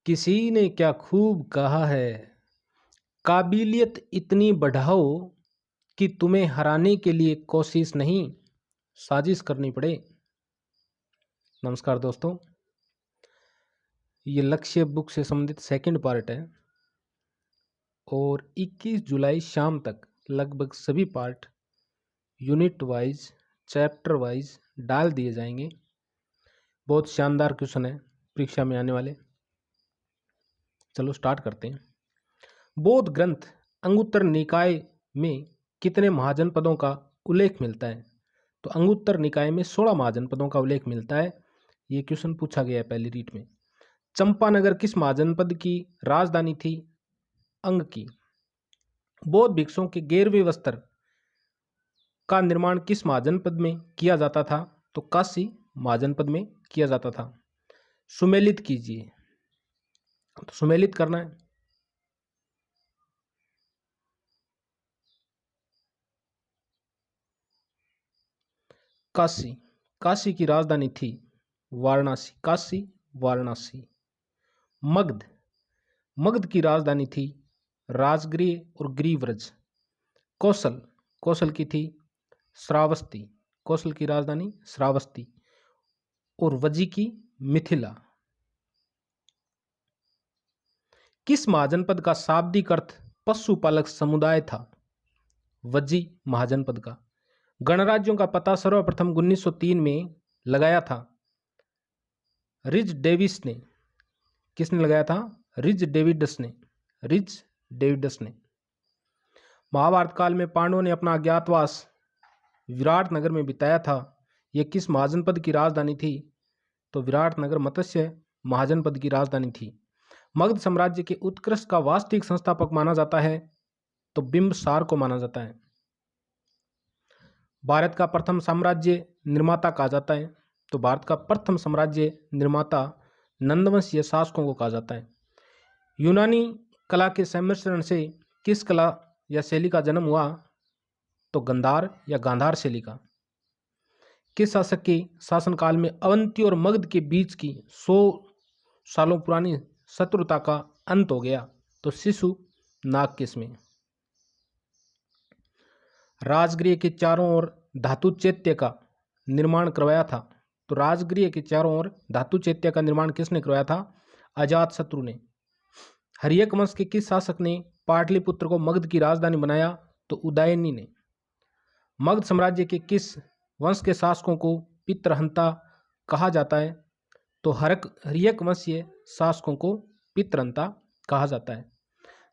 किसी ने क्या खूब कहा है, काबिलियत इतनी बढ़ाओ कि तुम्हें हराने के लिए कोशिश नहीं, साजिश करनी पड़े। नमस्कार दोस्तों, ये लक्ष्य बुक से संबंधित सेकंड पार्ट है और 21 जुलाई शाम तक लगभग सभी part unit wise, chapter wise डाल दिए जाएंगे। बहुत शानदार क्वेश्चन है परीक्षा में आने वाले। चलो स्टार्ट करते हैं। बौद्ध ग्रंथ अंगुत्तर निकाय में कितने महाजनपदों का उल्लेख मिलता है? तो अंगुत्तर निकाय में 16 महाजनपदों का उल्लेख मिलता है। ये क्वेश्चन पूछा गया है पहली रीट में। चंपानगर किस महाजनपद की राजधानी थी? अंग की। बौद्ध भिक्षुओं के 11वें वस्त्र का निर्माण किस महाजनपद में किया जाता था? तो काशी महाजनपद में किया जाता था। सुमेलित कीजिए, तो सुमेलित करना है। काशी, काशी की राजधानी थी वाराणसी। काशी वाराणसी। मगध, मगध की राजधानी थी राजगृह और ग्रीव्रज। कौशल, कौशल की थी श्रावस्ती। कौशल की राजधानी श्रावस्ती। और वजी की मिथिला। किस महाजनपद का शाब्दिक अर्थ पशुपालक समुदाय था? वजी महाजनपद का। गणराज्यों का पता सर्वप्रथम 1903 में लगाया था रिज डेविस ने। किसने लगाया था? रिज डेविडस ने। रिज डेविडस ने। महाभारत काल में पांडवों ने अपना अज्ञातवास विराट नगर में बिताया था। यह किस महाजनपद की राजधानी थी? तो विराट नगर मत्स्य महाजनपद की राजधानी थी। मगध साम्राज्य के उत्कृष्ट का वास्तविक संस्थापक माना जाता है तो बिंबसार को माना जाता है। भारत का प्रथम साम्राज्य निर्माता कहा जाता है तो भारत का प्रथम साम्राज्य निर्माता नंदवंशीय शासकों को कहा जाता है। यूनानी कला के सम्मिश्रण से किस कला या शैली का जन्म हुआ? तो गंधार या गांधार शैली का। किस शासक के शासनकाल में अवंती और मगध के बीच की 100 सालों पुरानी शत्रुता का अंत हो गया? तो शिशु नागकेश में। राजगृह के चारों ओर धातु चैत्य का निर्माण करवाया था? तो राजगृह के चारों ओर धातु चैत्य का निर्माण किसने करवाया था? अजातशत्रु ने। हर्यक वंश के किस शासक ने पाटलिपुत्र को मगध की राजधानी बनाया? तो उदयनी ने। मगध साम्राज्य के किस वंश के शासकों को पितृहंता कहा जाता है? तो हर्यक वंशीय शासकों को पितृहंता कहा जाता है।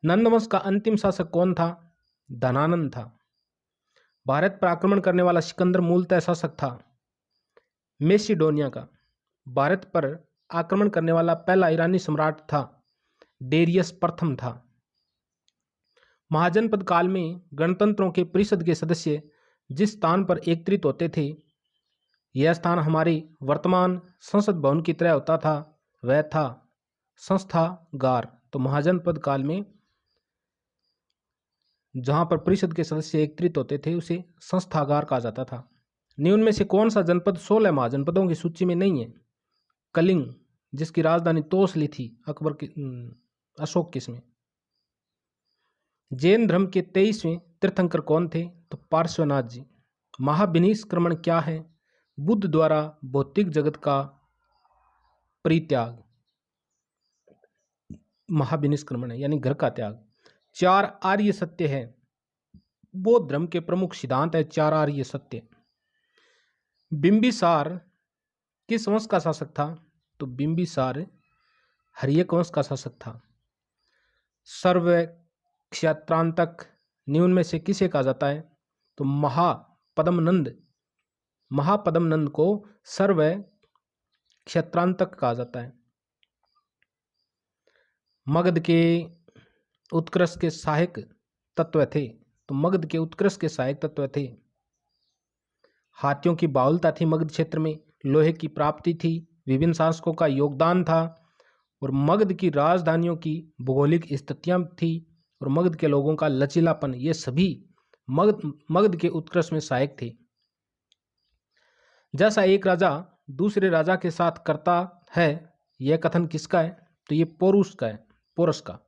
नंदवंश का अंतिम शासक कौन था? धनानंद था। भारत पर आक्रमण करने वाला सिकंदर मूलतः शासक था मेसिडोनिया का। भारत पर आक्रमण करने वाला पहला ईरानी सम्राट था डेरियस प्रथम था। महाजनपद काल में गणतंत्रों के परिषद के सदस्य जिस स्थान पर एकत्रित होते थे, यह स्थान हमारी वर्तमान संसद भवन की तरह होता था, वह था संस्थागार। तो महाजनपद काल में जहां पर परिषद के सदस्य एकत्रित होते थे उसे संस्थागार कहा जाता था। निम्न में से कौन सा जनपद 16 महाजनपदों की सूची में नहीं है? कलिंग, जिसकी राजधानी तोसली थी अकबर के अशोक के समय। जैन धर्म के 23वें तीर्थंकर कौन थे? तो पार्श्वनाथ जी। महाविनिष्क्रमण क्या है? बुद्ध द्वारा भौतिक जगत का परित्याग महाविनिष्क्रमण है, यानी घर का त्याग। 4 आर्य सत्य है। बौद्ध धर्म के प्रमुख सिद्धांत है 4 आर्य सत्य। बिंबिसार किस वंश का शासक था? तो बिंबिसार हर्यक वंश का शासक था। सर्व क्षत्रांतक निम्न में से किसे कहा जाता है? तो महापद्मनंद। महापद्मनंद को सर्व क्षत्रांतक कहा जाता है। मगध के उत्कृष्ट के सहायक तत्व थे, तो मगध के उत्कृष्ट के सहायक तत्व थे हाथियों की बाहुलता थी मगध क्षेत्र में, लोहे की प्राप्ति थी, विभिन्न शासकों का योगदान था और मगध की राजधानियों की भौगोलिक स्थितियां थी और मगध के लोगों का लचीलापन, ये सभी मगध के उत्कृष्ट में सहायक थे। जैसा एक राजा दूसरे राजा के साथ करता है, यह कथन किसका है? तो ये पोरुष का है, पोरस का।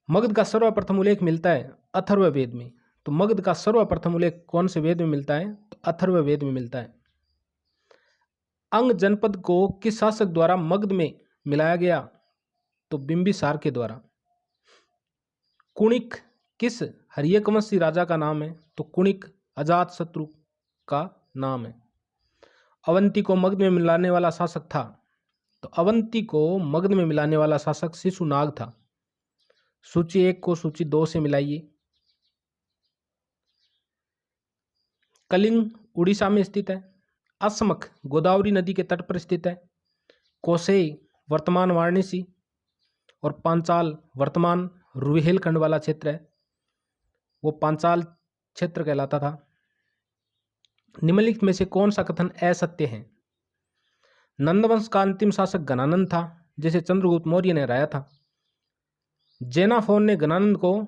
मगध का सर्वप्रथम उल्लेख मिलता है अथर्ववेद में। तो मगध का सर्वप्रथम उल्लेख कौन से वेद में मिलता है? तो अथर्ववेद में मिलता है। अंग जनपद को किस शासक द्वारा मगध में मिलाया गया? तो बिंबिसार के द्वारा। कुणिक किस हर्यकवंशी राजा का नाम है? तो कुणिक अजातशत्रु का नाम है। अवंती को मगध में मिलाने वाला शासक था? तो अवंती को मगध में मिलाने वाला शासक शिशुनाग था। सूची 1 को सूची 2 से मिलाइए। कलिंग उड़ीसा में स्थित है। असमक गोदावरी नदी के तट पर स्थित है। कोसई वर्तमान वाराणसी और पांचाल वर्तमान रुहेलखंड वाला क्षेत्र है, वो पांचाल क्षेत्र कहलाता था। निम्नलिखित में से कौन सा कथन असत्य है? नंदवंश का अंतिम शासक गणानंद था, जिसे चंद्रगुप्त मौर्य ने हराया था। जेनाफोन ने गणानंद को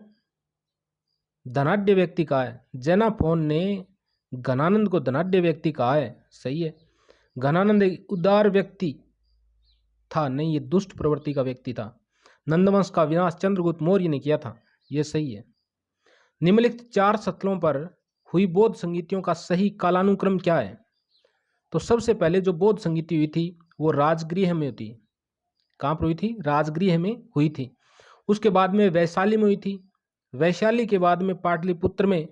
धनाढ्य व्यक्ति कहा है। जेनाफोन ने गणानंद को धनाढ्य व्यक्ति कहा है, सही है। गणानंद एक उदार व्यक्ति था, नहीं, ये दुष्ट प्रवृत्ति का व्यक्ति था। नंदवंश का विनाश चंद्रगुप्त मौर्य ने किया था, यह सही है। निम्नलिखित 4 स्थलों पर हुई बौद्ध संगीतियों का सही कालानुक्रम क्या है? तो सबसे पहले जो बौद्ध संगीति हुई थी वो राजगृह में हुई थी। कहाँ पर हुई थी? राजगृह में हुई थी। उसके बाद में वैशाली में हुई थी। वैशाली के बाद में पाटलिपुत्र में,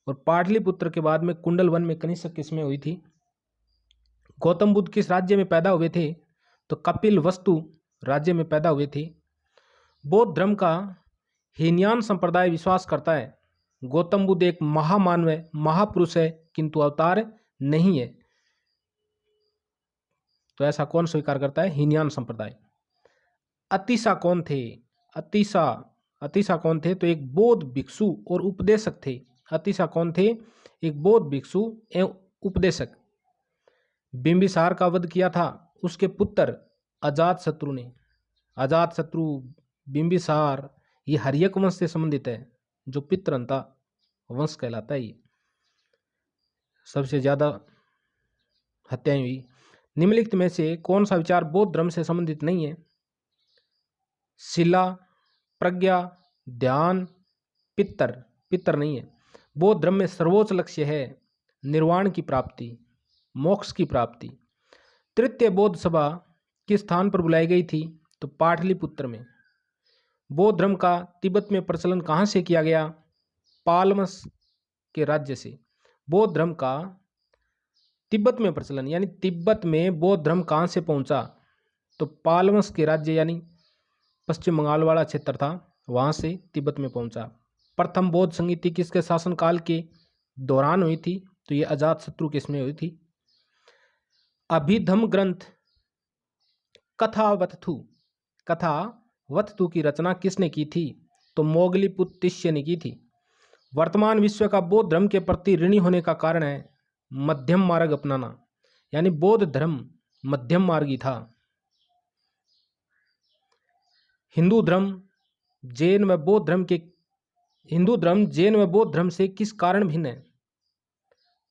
और पाटलिपुत्र के बाद में कुंडल वन में कनिष्क किसमें हुई थी। गौतम बुद्ध किस राज्य में पैदा हुए थे? तो कपिल वस्तु राज्य में पैदा हुए थे। बौद्ध धर्म का हीनयान संप्रदाय विश्वास करता है गौतम बुद्ध एक महामानव है, महापुरुष है, किंतु अवतार नहीं है। तो ऐसा कौन स्वीकार करता है? हीनयान संप्रदाय। अतिशा कौन थे? अतिशा कौन थे? तो एक बौद्ध भिक्षु और उपदेशक थे। अतिशा कौन थे? एक बौद्ध भिक्षु एवं उपदेशक। बिंबिसार का वध किया था उसके पुत्र अजातशत्रु ने। अजातशत्रु, बिंबिसार, ये हर्यक वंश से संबंधित है, जो पितृहंता वंश कहलाता है। ये सबसे ज्यादा हत्याएं हुई। निम्नलिखित में से कौन सा विचार बौद्ध धर्म से संबंधित नहीं है? शिला, प्रज्ञा, ध्यान, पितर नहीं है। बौद्ध धर्म में सर्वोच्च लक्ष्य है निर्वाण की प्राप्ति, मोक्ष की प्राप्ति। तृतीय बौद्ध सभा किस स्थान पर बुलाई गई थी? तो पाटलिपुत्र में। बौद्ध धर्म का तिब्बत में प्रचलन कहाँ से किया गया? पालमस के राज्य से। बौद्ध धर्म का तिब्बत में प्रचलन, यानी तिब्बत में बौद्ध धर्म कहाँ से पहुंचा? तो पालमस के राज्य, यानी पश्चिम बंगाल वाला क्षेत्र था, वहां से तिब्बत में पहुंचा। प्रथम बौद्ध संगीति किसके शासनकाल के दौरान हुई थी? तो ये अजातशत्रु के इसमें हुई थी। अभिधम ग्रंथ कथावत्थु की रचना किसने की थी? तो मोगलीपुत्तिस्य ने की थी। वर्तमान विश्व का बौद्ध धर्म के प्रति ऋणी होने का कारण है मध्यम मार्ग अपनाना, यानी बौद्ध धर्म मध्यम मार्गी था। हिंदू धर्म जैन व बौद्ध धर्म से किस कारण भिन्न है?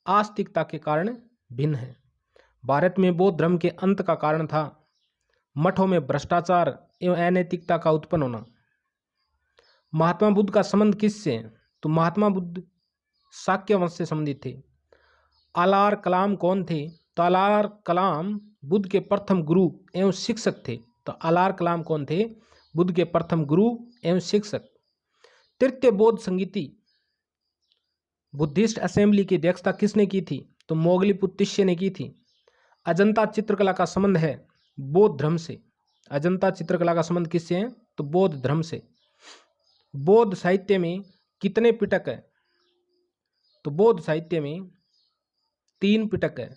आस्तिकता के कारण भिन्न है। भारत में बौद्ध धर्म के अंत का कारण था मठों में भ्रष्टाचार एवं अनैतिकता का उत्पन्न होना। महात्मा बुद्ध का संबंध किससे है? तो महात्मा बुद्ध शाक्य वंश से संबंधित थे। अलार कलाम कौन थे? तो अलार कलाम बुद्ध के प्रथम गुरु एवं शिक्षक थे। तो अलार कलाम कौन थे? बुद्ध के प्रथम गुरु एवं शिक्षक। तृतीय बौद्ध संगीति बुद्धिस्ट असेंबली की अध्यक्षता किसने की थी? तो मोगलीपुत्तिस्य ने की थी। अजंता चित्रकला का संबंध है बौद्ध धर्म से। अजंता चित्रकला का संबंध किससे है? तो बौद्ध धर्म से। बौद्ध साहित्य में कितने पिटक है? तो बौद्ध साहित्य में 3 पिटक है।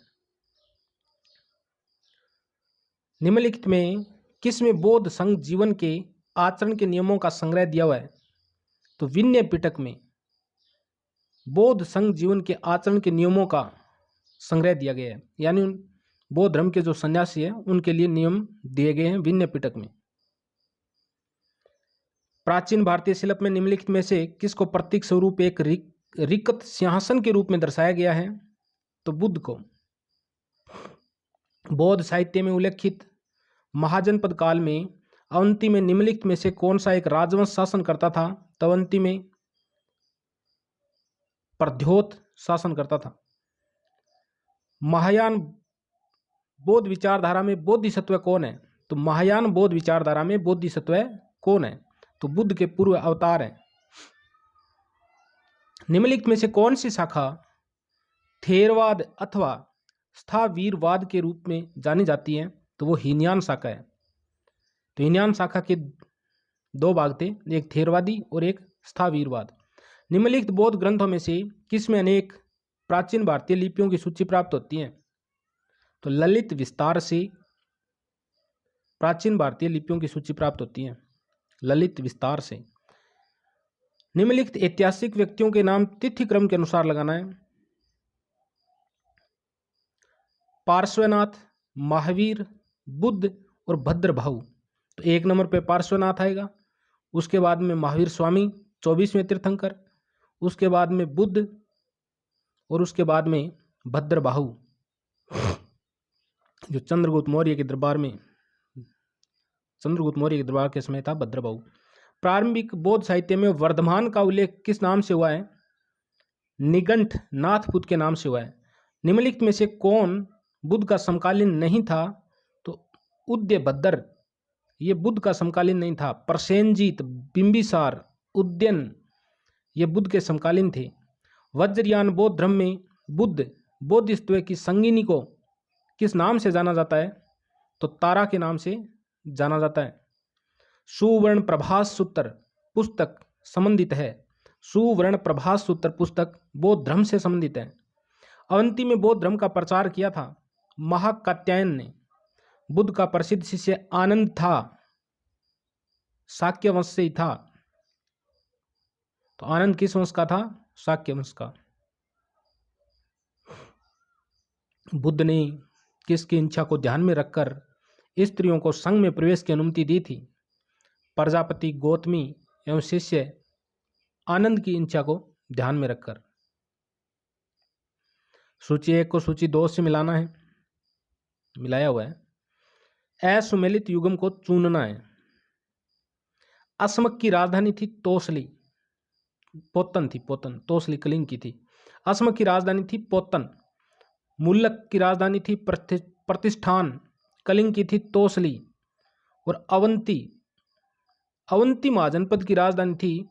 निम्नलिखित में किसमें बौद्ध संघ जीवन के आचरण के नियमों का संग्रह दिया हुआ है? तो विनय पिटक में बौद्ध संघ जीवन के आचरण के नियमों का संग्रह दिया गया है, यानी बौद्ध धर्म के जो सन्यासी है उनके लिए नियम दिए गए हैं विनय पिटक में। प्राचीन भारतीय शिल्प में निम्नलिखित में से किसको प्रतीक स्वरूप एक रिक्त सिंहासन के रूप में दर्शाया गया है? तो बुद्ध को। बौद्ध साहित्य में उल्लेखित महाजनपद काल में अवंती में निम्नलिखित में से कौन सा एक राजवंश शासन करता था? तो अवंती में प्रद्योत शासन करता था। महायान बौद्ध विचारधारा में बोधिसत्व कौन है? तो महायान बौद्ध विचारधारा में बोधिसत्व कौन है? तो बुद्ध के पूर्व अवतार है। निम्नलिखित में से कौन सी शाखा थेरवाद अथवा स्थावीरवाद के रूप में जानी जाती है? तो वो हीनयान शाखा है। तो हीनयान शाखा के दो भाग थे, एक थेरवादी और एक स्थावीरवाद। निम्नलिखित बौद्ध ग्रंथों में से किसमें अनेक प्राचीन भारतीय लिपियों की सूची प्राप्त होती है? तो ललित विस्तार से प्राचीन भारतीय लिपियों की सूची प्राप्त होती है, ललित विस्तार से। निम्नलिखित ऐतिहासिक व्यक्तियों के नाम तिथि क्रम के अनुसार लगाना है। पार्श्वनाथ, महावीर, बुद्ध और भद्रभाऊ। तो 1 नंबर पे पार्श्वनाथ आएगा, उसके बाद में महावीर स्वामी 24वें तीर्थंकर, उसके बाद में बुद्ध और उसके बाद में भद्रबाहु, जो चंद्रगुप्त मौर्य के दरबार के समय था भद्रबाहु। प्रारंभिक बौद्ध साहित्य में वर्धमान का उल्लेख किस नाम से हुआ है? निगंठ नाथपुत के नाम से हुआ है। निम्नलिखित में से कौन बुद्ध का समकालीन नहीं था? तो उदयभद्र ये बुद्ध का समकालीन नहीं था। प्रसेनजीत, बिंबिसार, उदयन ये बुद्ध के समकालीन थे। वज्रयान बौद्ध धर्म में बुद्ध बोधिसत्व की संगिनी को किस नाम से जाना जाता है? तो तारा के नाम से जाना जाता है। सुवर्ण प्रभास सूत्र पुस्तक संबंधित है। सुवर्ण प्रभास सूत्र पुस्तक बौद्ध धर्म से संबंधित है। अवंती में बौद्ध धर्म का प्रचार किया था महाकात्यायन ने। बुद्ध का प्रसिद्ध शिष्य आनंद था, शाक्य वंश से ही था। तो आनंद किस वंश का था? शाक्य वंश का। बुद्ध ने किसकी इच्छा को ध्यान में रखकर स्त्रियों को संघ में प्रवेश की अनुमति दी थी? प्रजापति गौतमी एवं शिष्य आनंद की इच्छा को ध्यान में रखकर। सूची 1 को सूची 2 से मिलाना है, मिलाया हुआ है। असुमेलित युगम को चुनना है। असमक की राजधानी थी तोसली, पोतन थी, पोतन, तोसली कलिंग की थी। असमक की राजधानी थी पोतन। मुल्लक की राजधानी थी प्रतिष्ठान, कलिंग की थी तोसली। और अवंती महाजनपद की राजधानी थी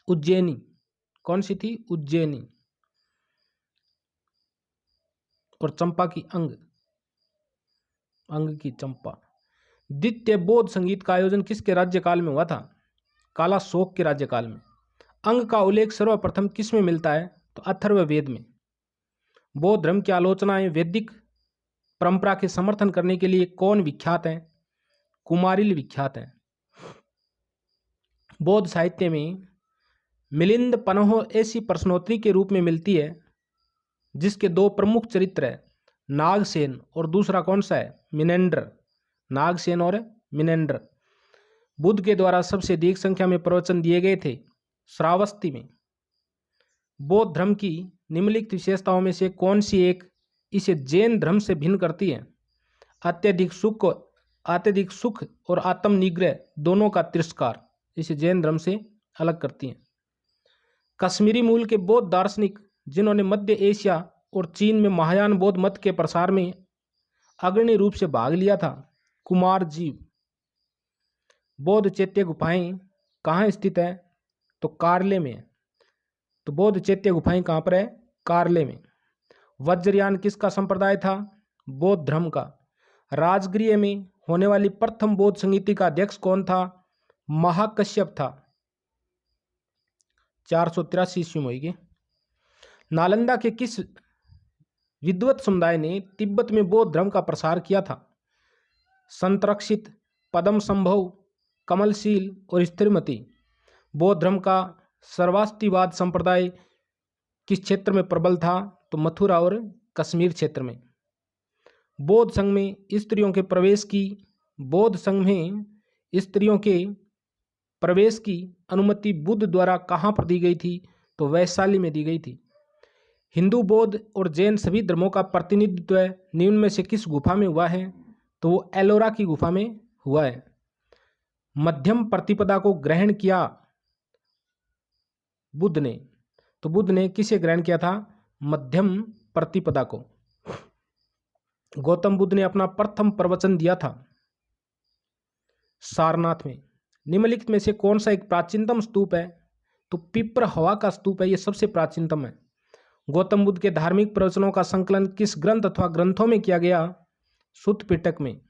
उज्जैनी। कौन सी थी? उज्जैनी। और चंपा की अंग की चंपा। द्वितीय बौद्ध संगीत का आयोजन किसके राज्यकाल में हुआ था? कालाशोक के राज्यकाल में। अंग का उल्लेख सर्वप्रथम किस में मिलता है? तो अथर्ववेद में। बौद्ध धर्म की आलोचनाएं वैदिक परंपरा के समर्थन करने के लिए कौन विख्यात है? कुमारिल विख्यात है। बौद्ध साहित्य में मिलिंद पनहो ऐसी प्रश्नोत्तरी के रूप में मिलती है जिसके 2 प्रमुख चरित्र है, नागसेन और दूसरा कौन सा है? मिनेंडर। नागसेन और मिनेंडर। बुद्ध के द्वारा सबसे अधिक संख्या में प्रवचन दिए गए थे श्रावस्ती में। बौद्ध धर्म की निम्नलिखित विशेषताओं में से कौन सी एक इसे जैन धर्म से भिन्न करती है? अत्यधिक सुख और आत्म निग्रह दोनों का तिरस्कार इसे जैन धर्म से अलग करती हैं। कश्मीरी मूल के बौद्ध दार्शनिक जिन्होंने मध्य एशिया और चीन में महायान बौद्ध मत के प्रसार में अग्रणी रूप से भाग लिया था, कुमार जीव। बौद्ध चैत्य गुफाएं कहाँ स्थित है? तो कार्ले में है। तो बौद्ध चैत्य गुफाएं कहाँ पर है? कार्ले में। वज्रयान किसका संप्रदाय था? बौद्ध धर्म का। राजगृह में होने वाली प्रथम बौद्ध संगीति का अध्यक्ष कौन था? महाकश्यप था। 483 ईस्वी में होगी। नालंदा के किस विद्वत समुदाय ने तिब्बत में बौद्ध धर्म का प्रसार किया था? संतरक्षित, पद्म संभव, कमलशील और स्थिरमती। बौद्ध धर्म का सर्वास्तिवाद संप्रदाय किस क्षेत्र में प्रबल था? तो मथुरा और कश्मीर क्षेत्र में। बौद्ध संघ में स्त्रियों के प्रवेश की अनुमति बुद्ध द्वारा कहाँ पर दी गई थी? तो वैशाली में दी गई थी। हिंदू, बौद्ध और जैन सभी धर्मों का प्रतिनिधित्व निम्न में से किस गुफा में हुआ है? तो वो एलोरा की गुफा में हुआ है। मध्यम प्रतिपदा को ग्रहण किया बुद्ध ने, तो बुद्ध ने किसे ग्रहण किया था? मध्यम प्रतिपदा को। गौतम बुद्ध ने अपना प्रथम प्रवचन दिया था सारनाथ में। निम्नलिखित में से कौन सा एक प्राचीनतम स्तूप है? तो पिप्र हवा का स्तूप है, यह सबसे प्राचीनतम है। गौतम बुद्ध के धार्मिक प्रवचनों का संकलन किस ग्रंथ अथवा ग्रंथों में किया गया? सुत्त पिटक में।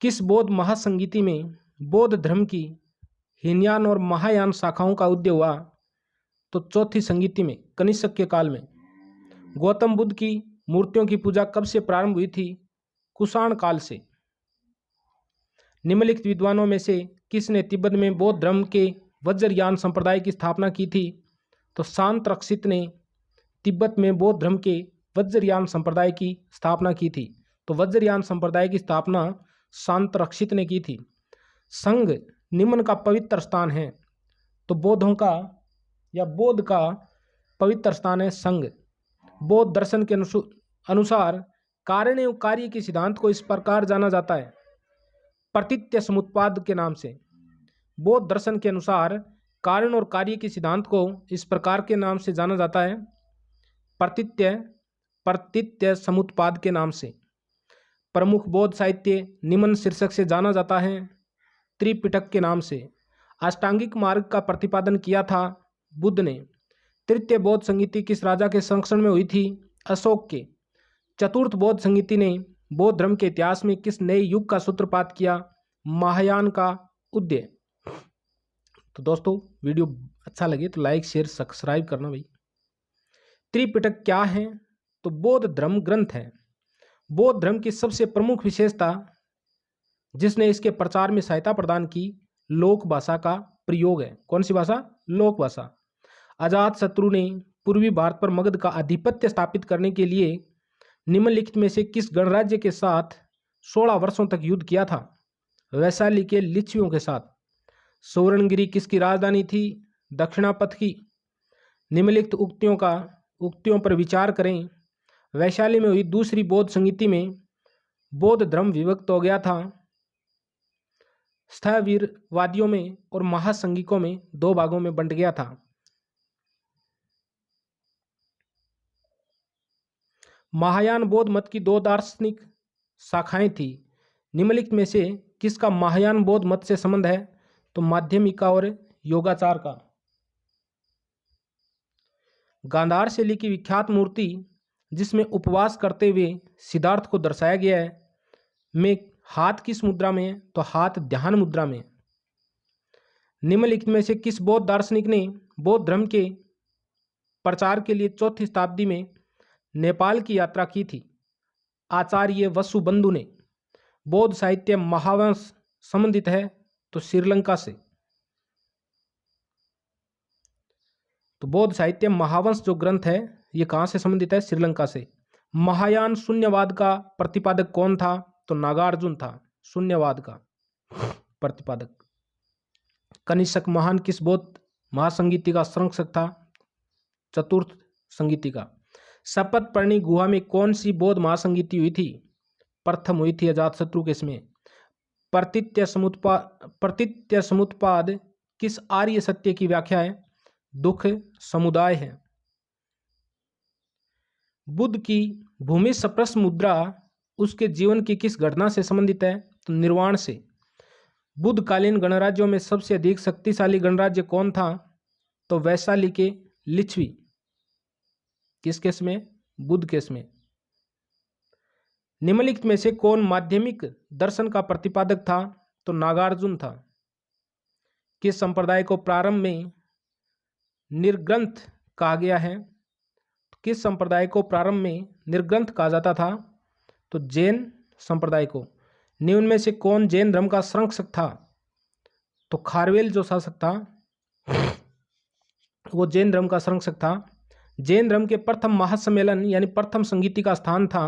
किस बौद्ध महासंगीति में बौद्ध धर्म की हीनयान और महायान शाखाओं का उदय हुआ? तो चौथी संगीति में, कनिष्क के काल में। गौतम बुद्ध की मूर्तियों की पूजा कब से प्रारंभ हुई थी? कुषाण काल से। निम्नलिखित विद्वानों में से किसने तिब्बत में बौद्ध धर्म के वज्रयान संप्रदाय की स्थापना की थी? तो शांत रक्षित ने तिब्बत में बौद्ध धर्म के वज्रयान संप्रदाय की स्थापना की थी। तो वज्रयान संप्रदाय की स्थापना शांत रक्षित ने की थी। संघ निम्न का पवित्र स्थान है, तो बौद्धों का या बौद्ध का पवित्र स्थान है संघ। बौद्ध दर्शन के अनुसार कारण एवं कार्य के सिद्धांत को इस प्रकार जाना जाता है, प्रतीत्य समुत्पाद के नाम से। बौद्ध दर्शन के अनुसार कारण और कार्य के सिद्धांत को इस प्रकार के नाम से जाना जाता है, प्रतीत्य समुत्पाद के नाम से। प्रमुख बौद्ध साहित्य निम्न शीर्षक से जाना जाता है, त्रिपिटक के नाम से। अष्टांगिक मार्ग का प्रतिपादन किया था बुद्ध ने। तृतीय बौद्ध संगीति किस राजा के संरक्षण में हुई थी? अशोक के। चतुर्थ बौद्ध संगीति ने बौद्ध धर्म के इतिहास में किस नए युग का सूत्रपात किया? महायान का उदय। तो दोस्तों, वीडियो अच्छा लगे तो लाइक शेयर सब्सक्राइब करना भाई। त्रिपिटक क्या है? तो बौद्ध धर्म ग्रंथ है। बौद्ध धर्म की सबसे प्रमुख विशेषता जिसने इसके प्रचार में सहायता प्रदान की, लोक भाषा का प्रयोग है। कौन सी भाषा? लोक भाषा। अजात शत्रु ने पूर्वी भारत पर मगध का आधिपत्य स्थापित करने के लिए निम्नलिखित में से किस गणराज्य के साथ 16 वर्षों तक युद्ध किया था? वैशाली के लिच्छवियों के साथ। सुवर्णगिरी किसकी राजधानी थी? दक्षिणापथ की। निम्नलिखित उक्तियों पर विचार करें। वैशाली में हुई दूसरी बौद्ध संगीति में बौद्ध धर्म विभक्त हो गया था। स्थविरवादियों में और महासंगिकों में 2 भागों में बंट गया था। महायान बौद्ध मत की 2 दार्शनिक शाखाएं थी। निम्नलिखित में से किसका महायान बौद्ध मत से संबंध है? तो माध्यमिका और योगाचार का। गांधार शैली की विख्यात मूर्ति जिसमें उपवास करते हुए सिद्धार्थ को दर्शाया गया है में हाथ किस मुद्रा में है? तो हाथ ध्यान मुद्रा में। निम्नलिखित में से किस बौद्ध दार्शनिक ने बौद्ध धर्म के प्रचार के लिए 4वीं शताब्दी में नेपाल की यात्रा की थी? आचार्य वसुबंधु ने। बौद्ध साहित्य महावंश संबंधित है? तो श्रीलंका से। तो बौद्ध साहित्य महावंश जो ग्रंथ है ये कहाँ से संबंधित है? श्रीलंका से। महायान शून्यवाद का प्रतिपादक कौन था? तो नागार्जुन था शून्यवाद का प्रतिपादक। कनिष्क महान किस बौद्ध महासंगीति का संरक्षक था? चतुर्थ संगीति का। शपथ पर्णी गुहा में कौन सी बौद्ध महासंगीति हुई थी? प्रथम हुई थी अजातशत्रु के इसमें। प्रतीत्य समुत्पाद किस आर्य सत्य की व्याख्या है? दुख समुदाय है। बुद्ध की भूमि सप्रस मुद्रा उसके जीवन की किस घटना से संबंधित है? तो निर्वाण से। बुद्धकालीन गणराज्यों में सबसे अधिक शक्तिशाली गणराज्य कौन था? तो वैशाली के लिच्छवी। किस केस में? बुद्ध केस में। निम्नलिखित में से कौन माध्यमिक दर्शन का प्रतिपादक था? तो नागार्जुन था। किस संप्रदाय को प्रारंभ में निर्ग्रंथ कहा गया है? किस संप्रदाय को प्रारंभ में निर्ग्रंथ कहा जाता था? तो जैन संप्रदाय को। निम्न में से कौन जैन धर्म का संरक्षक था? तो खारवेल जो शासक था वो जैन धर्म का संरक्षक था। जैन धर्म के प्रथम महासम्मेलन यानी प्रथम संगीति का स्थान था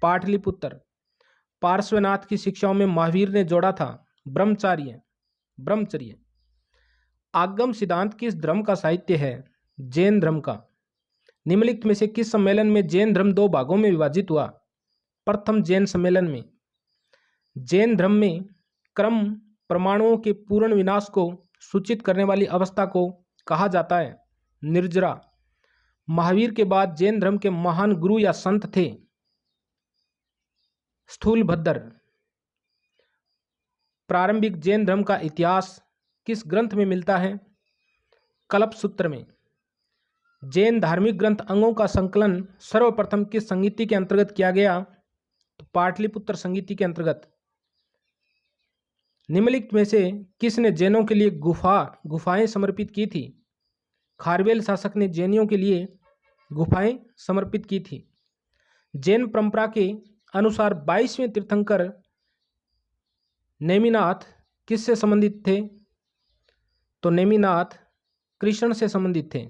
पाटलिपुत्र। पार्श्वनाथ की शिक्षाओं में महावीर ने जोड़ा था ब्रह्मचर्य। आगम सिद्धांत किस धर्म का साहित्य है? जैन धर्म का। निम्नलिखित में से किस सम्मेलन में जैन धर्म 2 भागों में विभाजित हुआ? प्रथम जैन सम्मेलन में। जैन धर्म में क्रम परमाणुओं के पूर्ण विनाश को सूचित करने वाली अवस्था को कहा जाता है निर्जरा। महावीर के बाद जैन धर्म के महान गुरु या संत थे स्थूलभद्र। प्रारंभिक जैन धर्म का इतिहास किस ग्रंथ में मिलता है? कल्पसूत्र में। जैन धार्मिक ग्रंथ अंगों का संकलन सर्वप्रथम किस संगीति के अंतर्गत किया गया? तो पाटलिपुत्र संगीति के अंतर्गत। निम्नलिखित में से किसने जैनों के लिए गुफाएं समर्पित की थी? खारवेल शासक ने जैनियों के लिए गुफाएं समर्पित की थी। जैन परंपरा के अनुसार 22वें तीर्थंकर नेमिनाथ किससे संबंधित थे? तो नेमिनाथ कृष्ण से संबंधित थे।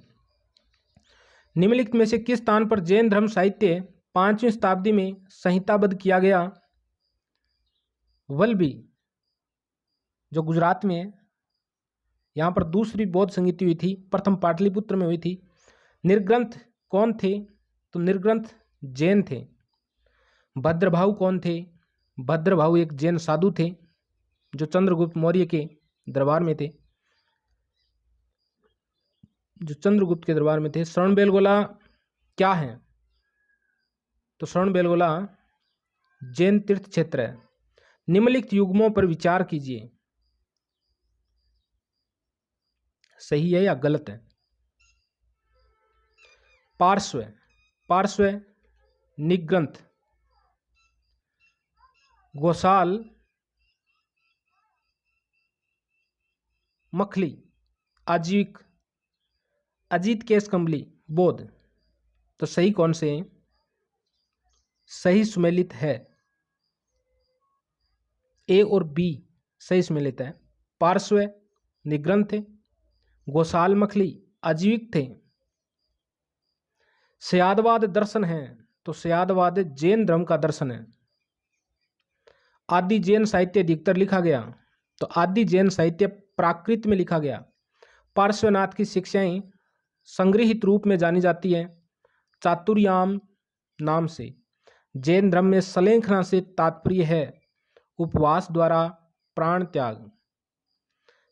निम्नलिखित में से किस स्थान पर जैन धर्म साहित्य 5वीं शताब्दी में संहिताबद्ध किया गया? वल्लभी, जो गुजरात में है। यहाँ पर दूसरी बौद्ध संगीति हुई थी, प्रथम पाटलिपुत्र में हुई थी। निर्ग्रंथ कौन थे? तो निर्ग्रंथ जैन थे। भद्रभाऊ कौन थे? भद्रभाऊ एक जैन साधु थे जो चंद्रगुप्त मौर्य के दरबार में थे, श्रवणबेलगोला क्या है? तो श्रवणबेलगोला जैन तीर्थ क्षेत्र है। निम्नलिखित युग्मों पर विचार कीजिए, सही है या गलत है? पार्श्व निग्रंथ, गोसाल मखली, आजीविक, अजीत केश कंबली, बोध। तो सही कौन से हैं? सही सुमेलित है, ए और बी सही सुमेलित है। पार्श्व निग्रंथ थे, गोसाल मखली आजीविक थे। सयादवाद दर्शन है, तो सयादवाद जैन धर्म का दर्शन है। आदि जैन साहित्य अधिकतर लिखा गया, तो आदि जैन साहित्य प्राकृत में लिखा गया। पार्श्वनाथ की शिक्षाएं संग्रहित रूप में जानी जाती है चातुर्याम नाम से। जैन धर्म में सलेखना से तात्पर्य है उपवास द्वारा प्राण त्याग।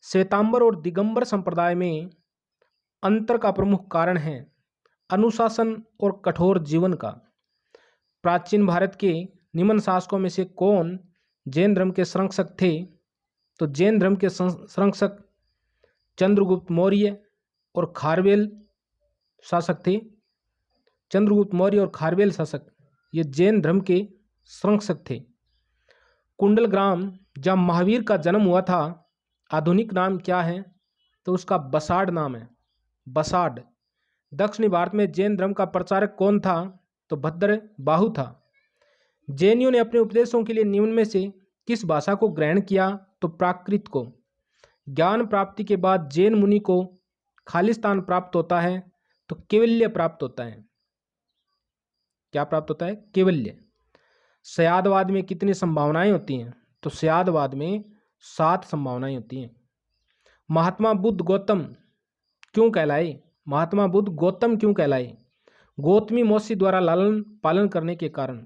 श्वेतांबर और दिगंबर संप्रदाय में अंतर का प्रमुख कारण है अनुशासन और कठोर जीवन का। प्राचीन भारत के निम्न शासकों में से कौन जैन धर्म के संरक्षक थे? तो जैन धर्म के संरक्षक चंद्रगुप्त मौर्य और खारवेल शासक थे। चंद्रगुप्त मौर्य और खारवेल शासक ये जैन धर्म के संरक्षक थे। कुंडलग्राम जहाँ महावीर का जन्म हुआ था, आधुनिक नाम क्या है? तो उसका बसाड नाम है, बसाड। दक्षिणी भारत में जैन धर्म का प्रचारक कौन था? तो भद्रबाहु था। जैनियों ने अपने उपदेशों के लिए निम्न में से किस भाषा को ग्रहण किया? तो प्राकृत को। ज्ञान प्राप्ति के बाद जैन मुनि को खालिस्तान प्राप्त होता है, तो केवल्य प्राप्त होता है। क्या प्राप्त होता है? केवल्य। सयादवाद में कितनी संभावनाएं होती हैं? तो सयादवाद में 7 संभावनाएं होती हैं। महात्मा बुद्ध गौतम क्यों कहलाए? महात्मा बुद्ध गौतम क्यों कहलाए? गौतमी मौसी द्वारा लालन पालन करने के कारण।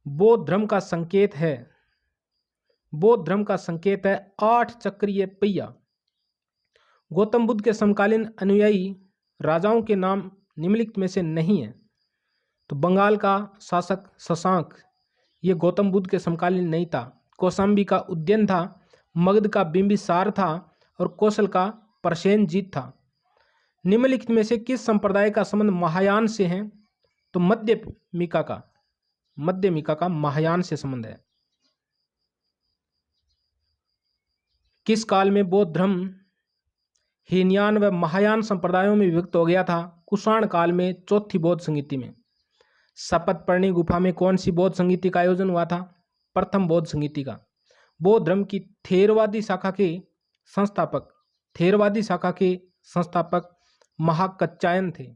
बौद्ध धर्म का संकेत है, बौद्ध धर्म का संकेत है 8 चक्रीय पहिया। गौतम बुद्ध के समकालीन अनुयायी राजाओं के नाम निम्नलिखित में से नहीं है। तो बंगाल का शासक शशांक ये गौतम बुद्ध के समकालीन नहीं था। कौशाम्बी का उद्यन था, मगध का बिंबिसार था और कौशल का प्रसेनजीत था। निम्नलिखित में से किस संप्रदाय का संबंध महायान से है? तो मध्यमिका का महायान से संबंध है। किस काल में बौद्ध धर्म हीनयान व महायान संप्रदायों में विभक्त हो गया था? कुषाण काल में चौथी बौद्ध संगीति में। सपतपर्णी गुफा में कौन सी बौद्ध संगीति का आयोजन हुआ था? प्रथम बौद्ध संगीति का। बौद्ध धर्म की थेरवादी शाखा के संस्थापक महाकच्चायन थे।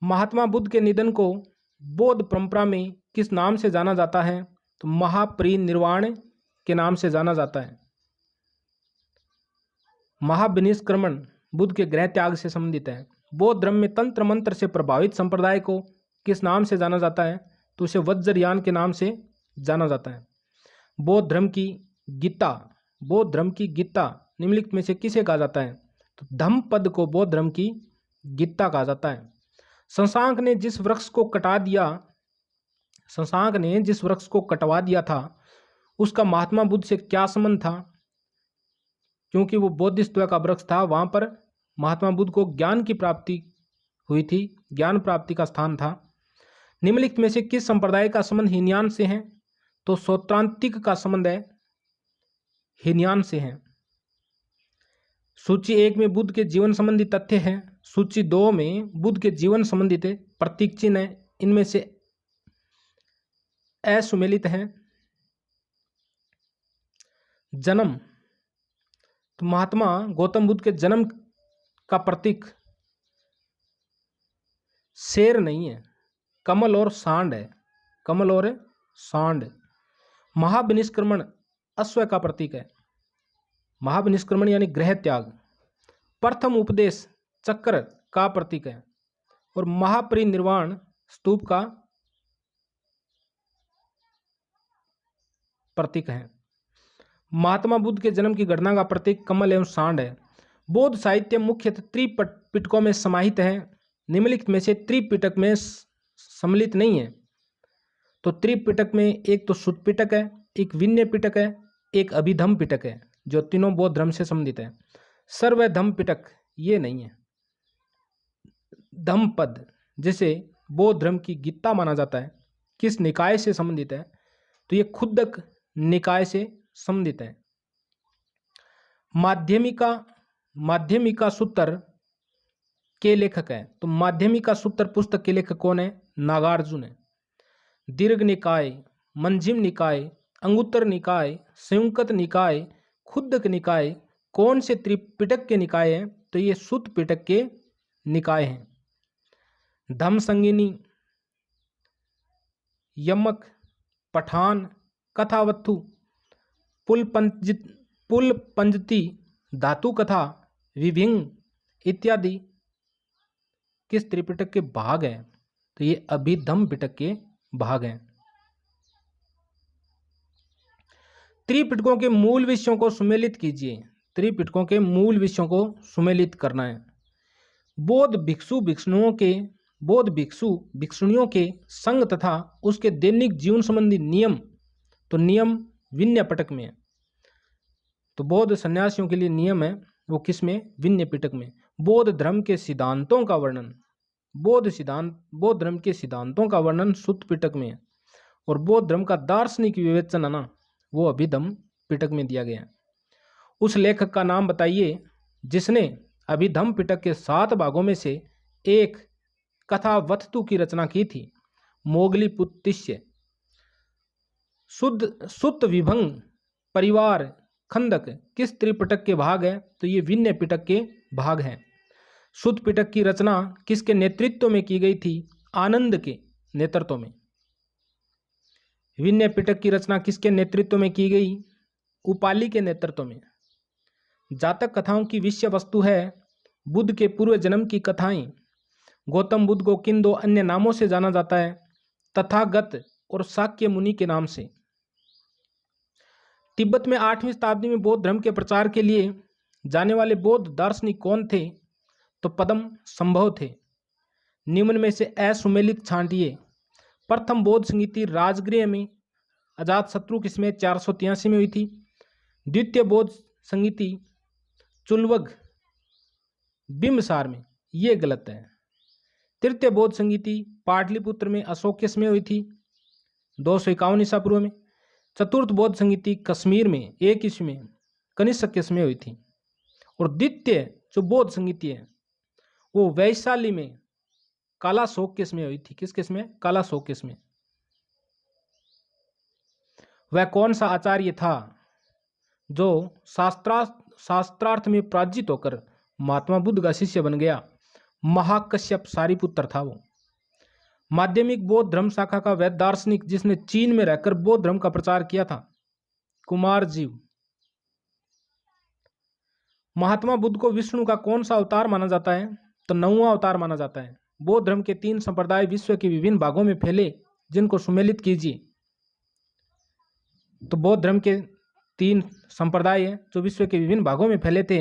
महात्मा बुद्ध के निधन को बौद्ध परंपरा में किस नाम से जाना जाता है? तो महापरिनिर्वाण के नाम से जाना जाता है। महाविनिष्क्रमण बुद्ध के गृह त्याग से संबंधित है। बौद्ध धर्म में तंत्र मंत्र से प्रभावित संप्रदाय को किस नाम से जाना जाता है? तो उसे वज्रयान के नाम से जाना जाता है। बौद्ध धर्म की गीता, बौद्ध धर्म की गीता निम्नलिखित में से किसे कहा जाता है? तो धम्मपद को बौद्ध धर्म की गीता कहा जाता है। शशांक ने जिस वृक्ष को कटा दिया, शशांक ने जिस वृक्ष को कटवा दिया था, उसका महात्मा बुद्ध से क्या संबंध था? क्योंकि वो बोधिसत्व का वृक्ष था, वहां पर महात्मा बुद्ध को ज्ञान की प्राप्ति हुई थी, ज्ञान प्राप्ति का स्थान था। निम्नलिखित में से किस संप्रदाय का संबंध हीनयान से है? तो सौत्रांतिक का संबंध है हीनयान से है। सूची 1 में बुद्ध के जीवन संबंधी तथ्य हैं, सूची 2 में बुद्ध के जीवन संबंधित प्रतीक चिन्ह है, इनमें से असुमेलित है। जन्म, तो महात्मा गौतम बुद्ध के जन्म का प्रतीक शेर नहीं है, कमल और सांड है, कमल और सांड। महाविनिष्क्रमण अश्व का प्रतीक है, महाविनिष्क्रमण यानी गृह त्याग। प्रथम उपदेश चक्र का प्रतीक है और महापरिनिर्वाण स्तूप का प्रतीक है। महात्मा बुद्ध के जन्म की घटना का प्रतीक कमल एवं सांड है। बौद्ध साहित्य मुख्यतः त्रिपिटकों में समाहित है, निम्नलिखित में से त्रिपिटक में सम्मिलित नहीं है। तो त्रिपिटक में एक तो सुत्त पिटक है, एक विनय पिटक है, एक अभिधम्म पिटक है, जो तीनों बौद्ध धर्म से संबंधित है। सर्वधम्म पिटक ये नहीं है। धम्मपद जिसे बौद्ध धर्म की गीता माना जाता है, किस निकाय से संबंधित है? तो ये खुद्दक निकाय से संबंधित है। माध्यमिका सूत्र के लेखक है, तो माध्यमिका सूत्र पुस्तक के लेखक कौन है? नागार्जुन है। दीर्घ निकाय, मंजिम निकाय, अंगुत्तर निकाय, संयुक्त निकाय, खुद्दक निकाय कौन से त्रिपिटक के निकाय हैं? तो ये सुत्त पिटक के निकाय हैं। धम्म संगिनी, यमक, पठान, कथावत्थु, पुलपंजति, धातु कथा, विभिंग इत्यादि किस त्रिपिटक के भाग हैं? तो ये अभिधम्म पिटक के भाग हैं। त्रिपिटकों के मूल विषयों को सुमेलित कीजिए। त्रिपिटकों के मूल विषयों को सुमेलित करना है। बौद्ध भिक्षु भिक्षुणियों के संग तथा उसके दैनिक जीवन संबंधी नियम, तो नियम विनय पिटक में है। तो बौद्ध सन्यासियों के लिए नियम है वो किस में? विनय पिटक में। बौद्ध धर्म के सिद्धांतों का वर्णन, बौद्ध धर्म के सिद्धांतों का वर्णन सुत्त पिटक में है। और बौद्ध धर्म का दार्शनिक विवेचन है ना, वो अभिधम्म पिटक में दिया गया है। उस लेखक का नाम बताइए जिसने अभिधम्म पिटक के 7 भागों में से एक कथावत्थु की रचना की थी। मोगलीपुत्तिस्य, सुत्त विभंग, परिवार, खंडक किस त्रिपिटक के भाग है? तो ये विनय पिटक के भाग हैं। सुत्त पिटक की रचना किसके नेतृत्व में की गई थी? आनंद के नेतृत्व में। विनय पिटक की रचना किसके नेतृत्व में की गई? उपाली के नेतृत्व में। जातक कथाओं की विषय वस्तु है बुद्ध के पूर्व जन्म की कथाएं। गौतम बुद्ध को किन 2 अन्य नामों से जाना जाता है? तथागत और शाक्य मुनि के नाम से। तिब्बत में 8वीं शताब्दी में बौद्ध धर्म के प्रचार के लिए जाने वाले बौद्ध दार्शनिक कौन थे? तो पद्म संभव थे। निम्न में से असुमेलित छांटिए। प्रथम बौद्ध संगीति राजगृह में अजातशत्रु किसमें? 483 में हुई थी। द्वितीय बौद्ध संगीति चुलवग बिंबसार में, ये गलत है। तृतीय बौद्ध संगीति पाटलिपुत्र में अशोक किसमें हुई थी? 251 ईसा पूर्व में। चतुर्थ बौद्ध संगीति कश्मीर में 1 ईस्वी में कनिष्क किसमें हुई थी। और द्वितीय जो बौद्ध संगीति है वो वैशाली में कालाशोक किसमें हुई थी? किस किसमें? कालाशोक किसमें। वह कौन सा आचार्य था जो शास्त्रार्थ में पराजित होकर महात्मा बुद्ध का शिष्य बन गया? महाकश्यप सारिपुत्र था वो। माध्यमिक बौद्ध धर्म शाखा का वह दार्शनिक जिसने चीन में रहकर बौद्ध धर्म का प्रचार किया था? कुमारजीव। महात्मा बुद्ध को विष्णु का कौन सा अवतार माना जाता है? तो 9वां अवतार माना जाता है। बौद्ध धर्म के 3 संप्रदाय विश्व के विभिन्न भागों में फैले, जिनको सुमेलित कीजिए। तो बौद्ध धर्म के 3 संप्रदाय हैं जो विश्व के विभिन्न भागों में फैले थे।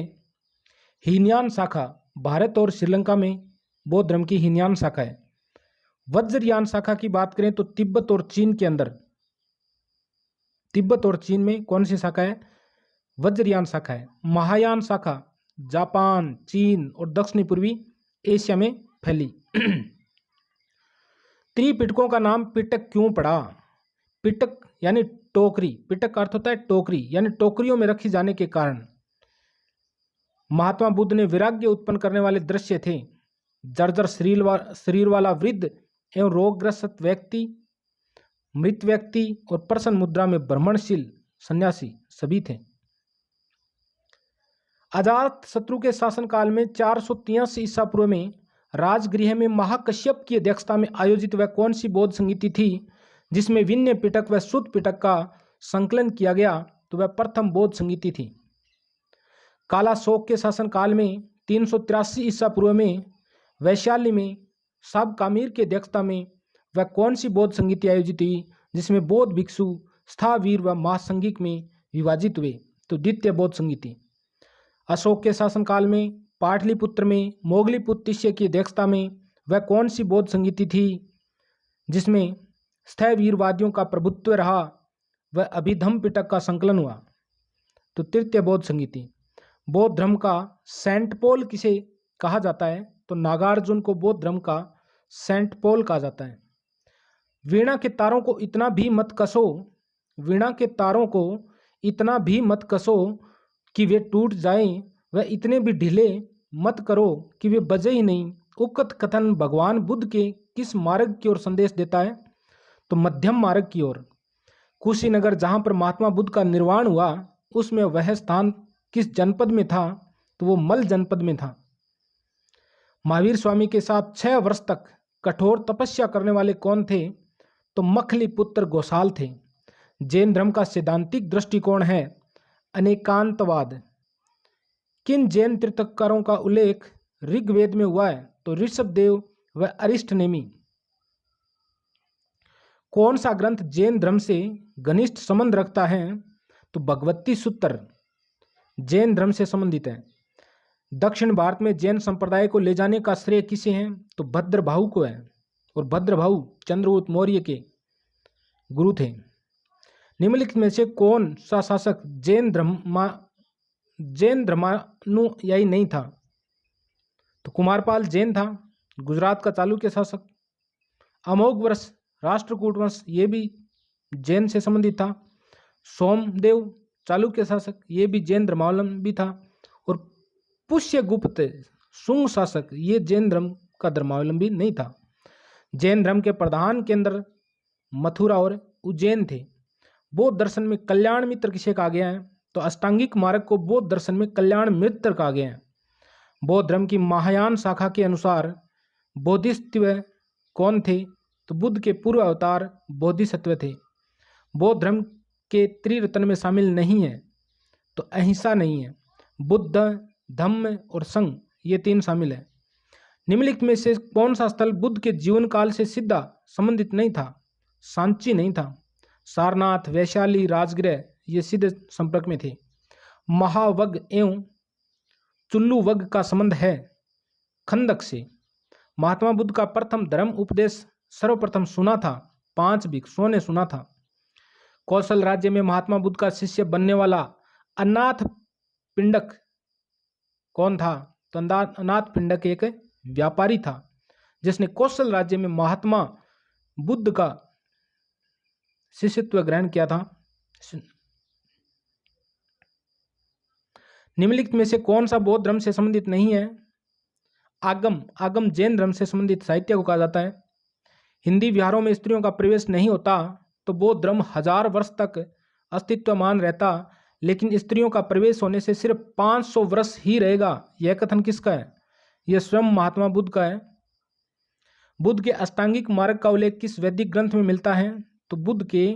हीनयान शाखा, भारत और श्रीलंका में बौद्ध धर्म की हीनयान शाखा है। वज्रयान शाखा की बात करें तो तिब्बत और चीन के अंदर, तिब्बत और चीन में कौन सी शाखा है? वज्रयान शाखा है। महायान शाखा जापान, चीन और दक्षिणी पूर्वी एशिया में फैली। त्रिपिटकों का नाम पिटक क्यों पड़ा? पिटक यानी टोकरी, पिटक का अर्थ होता है टोकरी, यानी टोकरियों में रखी जाने के कारण। महात्मा बुद्ध ने वैराग्य उत्पन्न करने वाले दृश्य थे। जर्जर शरीर वाला वृद्ध एवं रोगग्रस्त व्यक्ति, मृत व्यक्ति और प्रसन्न मुद्रा में भ्रमणशील सन्यासी सभी थे। अजात शत्रु के शासनकाल में 483 ईसा पूर्व में राजगृह में महाकश्यप की अध्यक्षता में आयोजित वह कौन सी बौद्ध संगीति थी जिसमें विनय पिटक व शुद्ध पिटक का संकलन किया गया? तो वह प्रथम बौद्ध संगीति थी। काला शोक के शासनकाल में 383 ईसा पूर्व में वैशाली में साब कामिर की अध्यक्षता में वह कौन सी बौद्ध संगीति आयोजित हुई जिसमें बौद्ध भिक्षु स्थावीर व महासंगिक में विभाजित हुए? तो द्वितीय बौद्ध संगीति। अशोक के शासनकाल में पाटलिपुत्र में मोगलीपुत्र तिष्य की अध्यक्षता में वह कौन सी बौद्ध संगीति थी जिसमें स्थैवीरवादियों का प्रभुत्व रहा? वह अभिधम पिटक का संकलन हुआ। तो तृतीय बौद्ध संगीति। बौद्ध धर्म का सेंट पॉल किसे कहा जाता है? तो नागार्जुन को बौद्ध धर्म का सेंट पॉल कहा जाता है। वीणा के तारों को इतना भी मत कसो, वीणा के तारों को इतना भी मत कसो कि वे टूट जाएं, वह इतने भी ढीले मत करो कि वे बजे ही नहीं। उक्त कथन भगवान बुद्ध के किस मार्ग की ओर संदेश देता है? तो मध्यम मार्ग की ओर। कुशीनगर जहाँ पर महात्मा बुद्ध का निर्वाण हुआ, उसमें वह स्थान किस जनपद में था? तो वो मल जनपद में था। महावीर स्वामी के साथ 6 वर्ष तक कठोर तपस्या करने वाले कौन थे? तो मखली पुत्र गोसाल थे। जैन धर्म का सैद्धांतिक दृष्टिकोण है अनेकांतवाद। किन जैन तीर्थंकरों का उल्लेख ऋग्वेद में हुआ है? तो ऋषभदेव व अरिष्टनेमी। कौन सा ग्रंथ जैन धर्म से घनिष्ठ संबंध रखता है? तो भगवती सूत्र जैन धर्म से संबंधित है। दक्षिण भारत में जैन संप्रदाय को ले जाने का श्रेय किसे है? तो भद्रभाऊ को है, और भद्रभाऊ चंद्रगुप्त मौर्य के गुरु थे। निम्नलिखित में से कौन सा शासक जैन धर्मानुयायी नहीं था? तो कुमारपाल जैन था, गुजरात का चालुक्य शासक। अमोघ वर्ष राष्ट्रकूट वंश ये भी जैन से संबंधित था। सोमदेव चालुक्य शासक ये भी जैन धर्मावलंबी था। और पुष्यगुप्त शुंग शासक ये जैन धर्म का धर्मावलंबी नहीं था। जैन धर्म के प्रधान केंद्र मथुरा और उज्जैन थे। बौद्ध दर्शन में कल्याण मित्र किसे कहा गया है? तो अष्टांगिक मार्ग को बौद्ध दर्शन में कल्याण मित्र कहा गया है। बौद्ध धर्म की महायान शाखा के अनुसार बोधिसत्व कौन थे? तो बुद्ध के पूर्व अवतार बोधिसत्व थे। बौद्ध धर्म के त्रिरत्न में शामिल नहीं है, तो अहिंसा नहीं है। बुद्ध, धम्म और संघ ये 3 शामिल है। निम्नलिखित में से कौन सा स्थल बुद्ध के जीवन काल से सीधा संबंधित नहीं था? सांची नहीं था। सारनाथ, वैशाली, राजगृह ये सीधे संपर्क में थे। महावग एवं चुल्लू वग का संबंध है खंदक से। महात्मा बुद्ध का प्रथम धर्म उपदेश सर्वप्रथम सुना था 5 भिक्षुओं ने सुना था। कौशल राज्य में महात्मा बुद्ध का शिष्य बनने वाला अनाथ पिंडक कौन था? तो अनाथ पिंडक एक व्यापारी था जिसने कौशल राज्य में महात्मा बुद्ध का शिष्यत्व ग्रहण किया था। निम्नलिखित में से कौन सा बौद्ध धर्म से संबंधित नहीं है? आगम जैन धर्म से संबंधित साहित्य को कहा जाता है। हिंदी विहारों में स्त्रियों का प्रवेश नहीं होता तो बौद्ध धर्म 1000 वर्ष तक अस्तित्वमान रहता, लेकिन स्त्रियों का प्रवेश होने से सिर्फ 500 वर्ष ही रहेगा। यह कथन किसका है? यह स्वयं महात्मा बुद्ध का है। बुद्ध के अष्टांगिक मार्ग का उल्लेख किस वैदिक ग्रंथ में मिलता है? तो बुद्ध के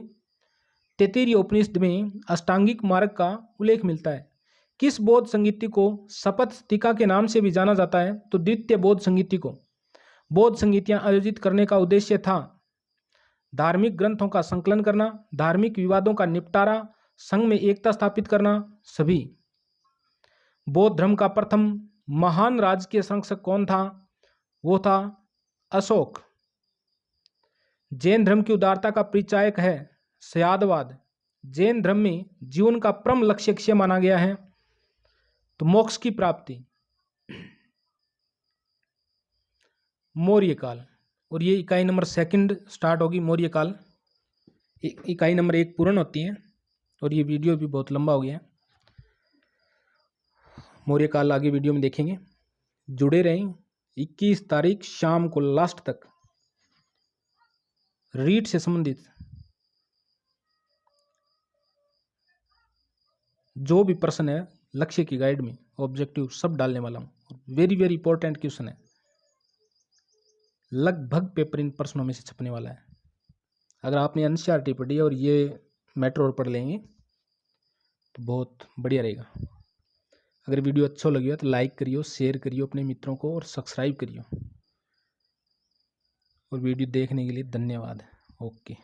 तैत्तिरीय उपनिषद में अष्टांगिक मार्ग का उल्लेख मिलता है। किस बौद्ध संगीति को शपथ टीका के नाम से भी जाना जाता है? तो द्वितीय बौद्ध संगीति को। बौद्ध संगीतियां आयोजित करने का उद्देश्य था धार्मिक ग्रंथों का संकलन करना, धार्मिक विवादों का निपटारा, संघ में एकता स्थापित करना। सभी। बौद्ध धर्म का प्रथम महान राजकीय संरक्षक कौन था? वो था अशोक। जैन धर्म की उदारता का परिचायक है सयादवाद। जैन धर्म में जीवन का परम लक्ष्य माना गया है तो मोक्ष की प्राप्ति। मौर्य काल, और ये इकाई नंबर 2 स्टार्ट होगी। मौर्य काल इकाई नंबर 1 पूर्ण होती है, और ये वीडियो भी बहुत लंबा हो गया है। मौर्य काल आगे वीडियो में देखेंगे, जुड़े रहें। 21 तारीख शाम को लास्ट तक रीट से संबंधित जो भी प्रश्न है लक्ष्य की गाइड में ऑब्जेक्टिव सब डालने वाला हूँ। वेरी वेरी इंपॉर्टेंट क्वेश्चन है, लगभग पेपर इन प्रश्नों में से छपने वाला है। अगर आपने एनसीईआरटी पढ़ी और ये मेट्रो पढ़ लेंगे तो बहुत बढ़िया रहेगा। अगर वीडियो अच्छा लगे तो लाइक करियो, शेयर करियो अपने मित्रों को, और सब्सक्राइब करियो। और वीडियो देखने के लिए धन्यवाद। ओके।